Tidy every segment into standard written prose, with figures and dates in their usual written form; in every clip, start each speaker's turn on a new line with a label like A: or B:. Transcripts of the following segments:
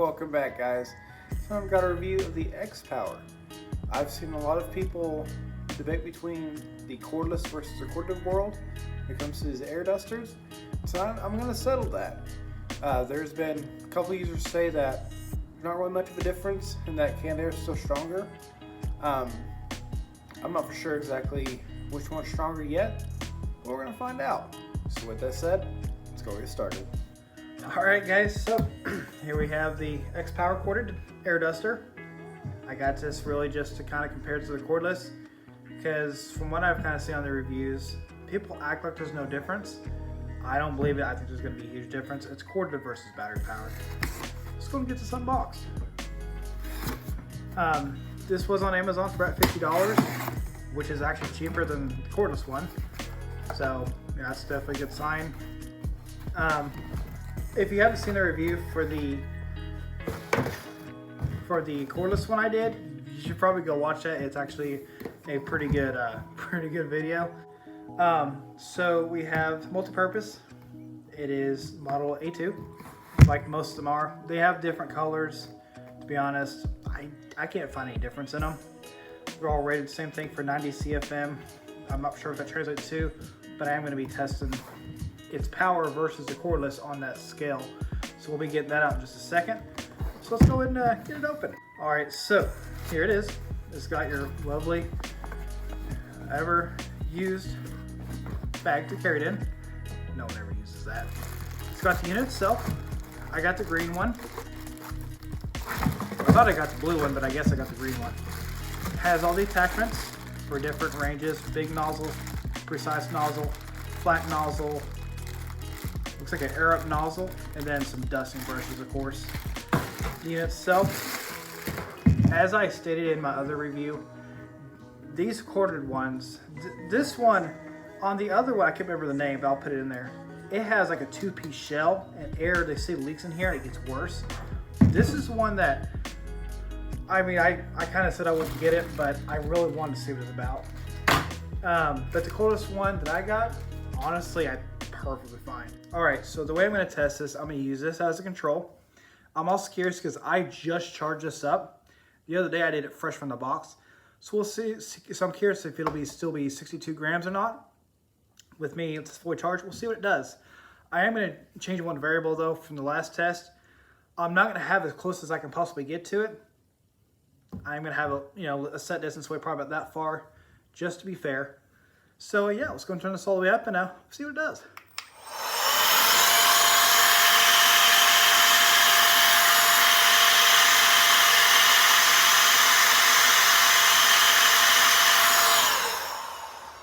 A: Welcome back, guys. So I've got a review of the X-Power. I've seen a lot of people debate between the cordless versus the corded world when it comes to these air dusters. So I'm going to settle that. There's been a couple users say that not really much of a difference and that canned air is still stronger. I'm not for sure exactly which one's stronger yet, but we're going to find out. So with that said, let's go get started. Alright guys, so here we have the X-Power corded air duster. I got this really just to kind of compare it to the cordless, because from what I've kind of seen on the reviews, people act like there's no difference. I don't believe it. I think there's going to be a huge difference. It's corded versus battery powered. Let's go and get this unboxed. This was on Amazon for about $50, which is actually cheaper than the cordless one. So yeah, that's definitely a good sign. If you haven't seen the review for the cordless one I did, you should probably go watch that. It's actually a pretty good video. So we have multi-purpose. It is model A2, like most of them are. They have different colors. To be honest, I can't find any difference in them. They're all rated the same thing for 90 CFM. I'm not sure if that translates to, but I am going to be testing its power versus the cordless on that scale. So we'll be getting that out in just a second. So let's go ahead and get it open. All right, so here it is. It's got your lovely ever used bag to carry it in. No one ever uses that. It's got the unit itself. I got the green one. I thought I got the blue one, but I guess I got the green one. It has all the attachments for different ranges: big nozzle, precise nozzle, flat nozzle, looks like an air up nozzle, and then some dusting brushes, of course. The unit itself, as I stated in my other review, these corded ones, this one, on the other one, I can't remember the name, but I'll put it in there. It has like a two-piece shell, and air, they say leaks in here and it gets worse. This is one that, I mean, I kind of said I wouldn't get it, but I really wanted to see what it's about. But the cordless one that I got, honestly, I'm perfectly fine. All right, so the way I'm going to test this, I'm going to use this as a control. I'm also curious because I just charged this up. The other day I did it fresh from the box. So we'll see. So I'm curious if it'll still be 62 grams or not. With me, it's fully charged. We'll see what it does. I am going to change one variable though from the last test. I'm not going to have as close as I can possibly get to it. I'm going to have a set distance away, probably about that far, just to be fair. So yeah, let's go and turn this all the way up and see what it does.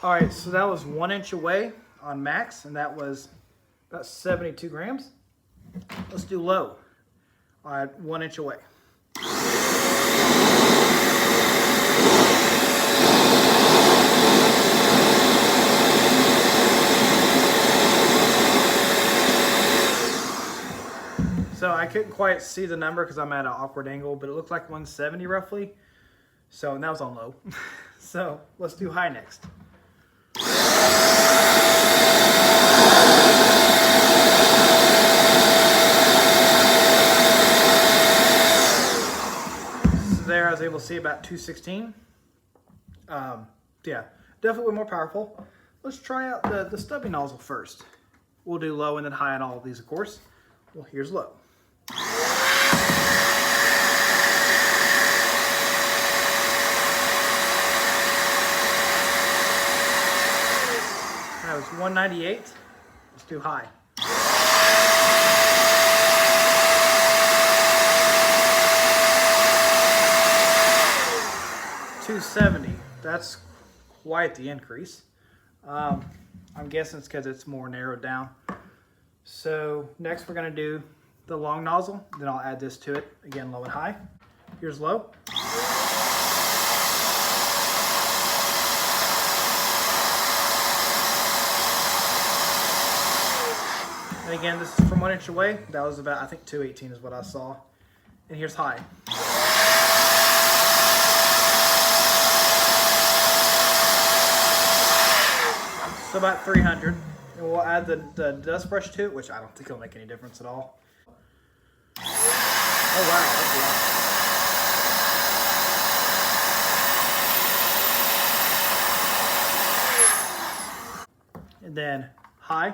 A: All right, so that was 1 inch away on max, and that was about 72 grams. Let's do low. All right, 1 inch away. So I couldn't quite see the number because I'm at an awkward angle, but it looked like 170 roughly. So, and that was on low. So let's do high next. So there I was able to see about 216. Yeah, definitely more powerful. Let's try out the stubby nozzle first. We'll do low and then high on all of these, of course. Well, here's low. That was 198. Let's do high. 270. That's quite the increase. I'm guessing it's because it's more narrowed down. So next we're going to do the long nozzle. Then I'll add this to it. Again, low and high. Here's low. And again, this is from 1 inch away. That was about, I think 218 is what I saw. And here's high. So about 300. And we'll add the dust brush to it, which I don't think it'll make any difference at all. Oh wow, that's a lot. And then high.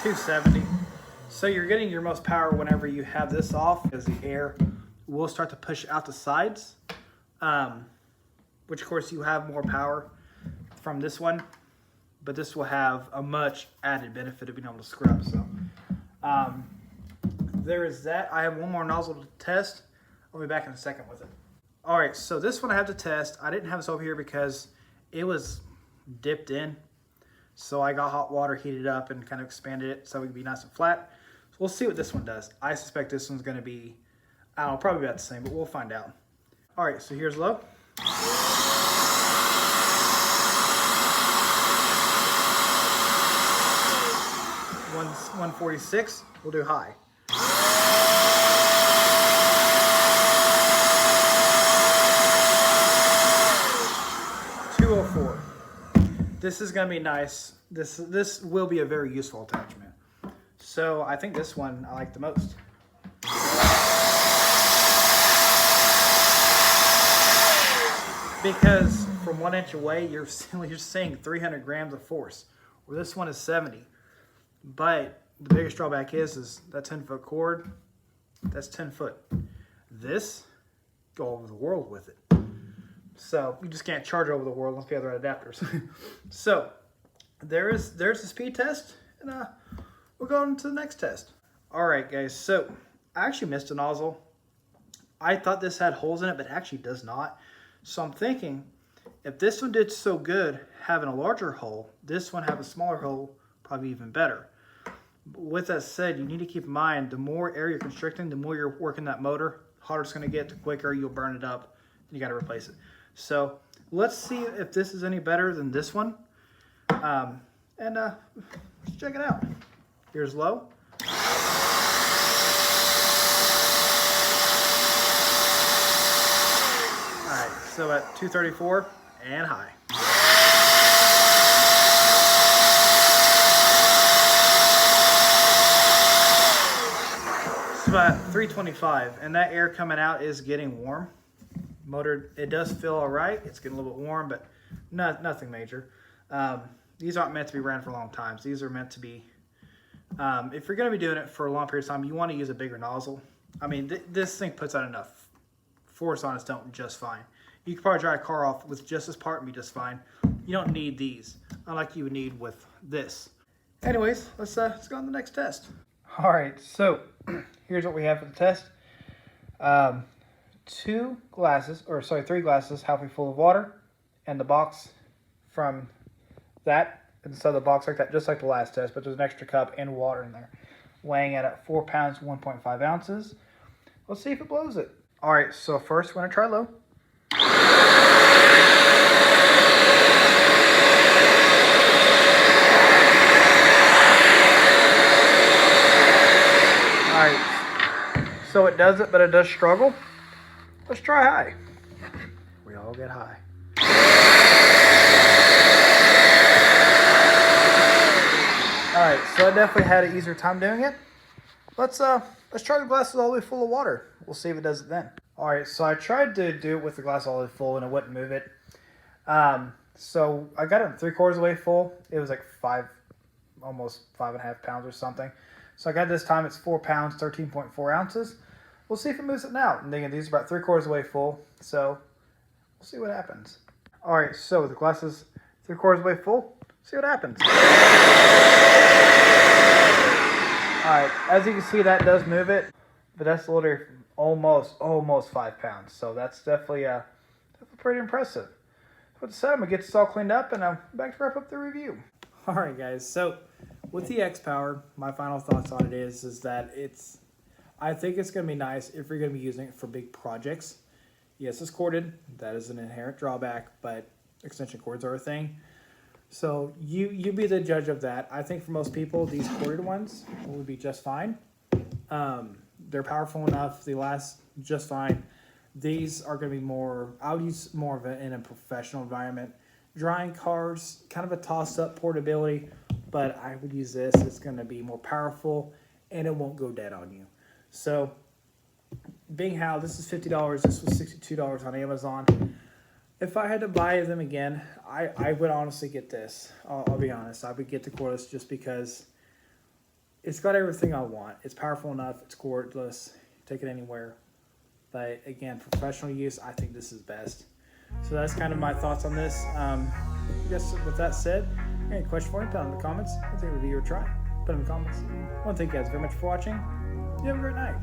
A: $270. So you're getting your most power whenever you have this off, because the air will start to push out the sides, which of course you have more power from this one, but this will have a much added benefit of being able to scrub. So there is that. I have one more nozzle to test. I'll be back in a second with it. All right, so this one I have to test. I didn't have this over here because it was dipped in. So I got hot water, heated up, and kind of expanded it so it would be nice and flat. So we'll see what this one does. I suspect this one's going to be, I don't know, probably about the same, but we'll find out. All right, so here's low. 146. We'll do high. 204. This is going to be nice. This will be a very useful attachment. So I think this one I like the most. Because from 1 inch away, you're seeing 300 grams of force, where this one is 70. But the biggest drawback is that 10-foot cord, that's 10 foot. This, go over the world with it. So you just can't charge over the world unless you have the right adapters. So there's the speed test, and we'll go on to the next test. All right, guys, so I actually missed a nozzle. I thought this had holes in it, but it actually does not. So I'm thinking, if this one did so good having a larger hole, this one have a smaller hole, probably even better. But with that said, you need to keep in mind, the more air you're constricting, the more you're working that motor, the harder it's going to get, the quicker you'll burn it up, and you got to replace it. So let's see if this is any better than this one. Let's check it out. Here's low. All right, so at 234 and high. So at 325, and that air coming out is getting warm. Motor, it does feel all right. It's getting a little bit warm, but nothing major. These aren't meant to be ran for long times. These are meant to be, if you're going to be doing it for a long period of time, you want to use a bigger nozzle. I mean, this thing puts out enough force on its don't just fine. You could probably dry a car off with just this part and be just fine. You don't need these, unlike you would need with this. Anyways, let's go on to the next test. All right, so here's what we have for the test. 3 glasses, halfway full of water, and the box from that. And so the box like that, just like the last test, but there's an extra cup and water in there, weighing at 4 pounds, 1.5 ounces. Let's see if it blows it. All right, so first we're gonna try low. All right, so it does it, but it does struggle. Let's try high. We all get high. All right, so I definitely had an easier time doing it. Let's try the glasses all the way full of water. We'll see if it does it then. All right, so I tried to do it with the glass all the way full and it wouldn't move it. So I got it 3/4 of the way full. It was like almost 5.5 pounds or something. So I got this time, it's 4 pounds, 13.4 ounces. We'll see if it moves it now. And again, these are about 3/4 of the way full. So we'll see what happens. All right, so the glass is 3/4 of the way full. See what happens. All right, as you can see, that does move it, but that's literally almost 5 pounds. So that's definitely pretty impressive. With that said, I'm gonna get this all cleaned up and I'm back to wrap up the review. All right, guys. So with the X-Power, my final thoughts on it is that I think it's gonna be nice if you're gonna be using it for big projects. Yes, it's corded. That is an inherent drawback, but extension cords are a thing. So you be the judge of that. I think for most people, these corded ones would be just fine. They're powerful enough. They last just fine. These are going to be more, I would use more of it in a professional environment. Drying cars, kind of a toss-up portability, but I would use this. It's going to be more powerful and it won't go dead on you. So being how this is $50, this was $62 on Amazon. If I had to buy them again, I would honestly get this. I'll be honest. I would get the cordless just because it's got everything I want. It's powerful enough. It's cordless. Take it anywhere. But again, for professional use, I think this is best. So that's kind of my thoughts on this. I guess with that said, any question for me, put it in the comments. I'll take a review or try. Put it in the comments. I want to thank you guys very much for watching. You have a great night.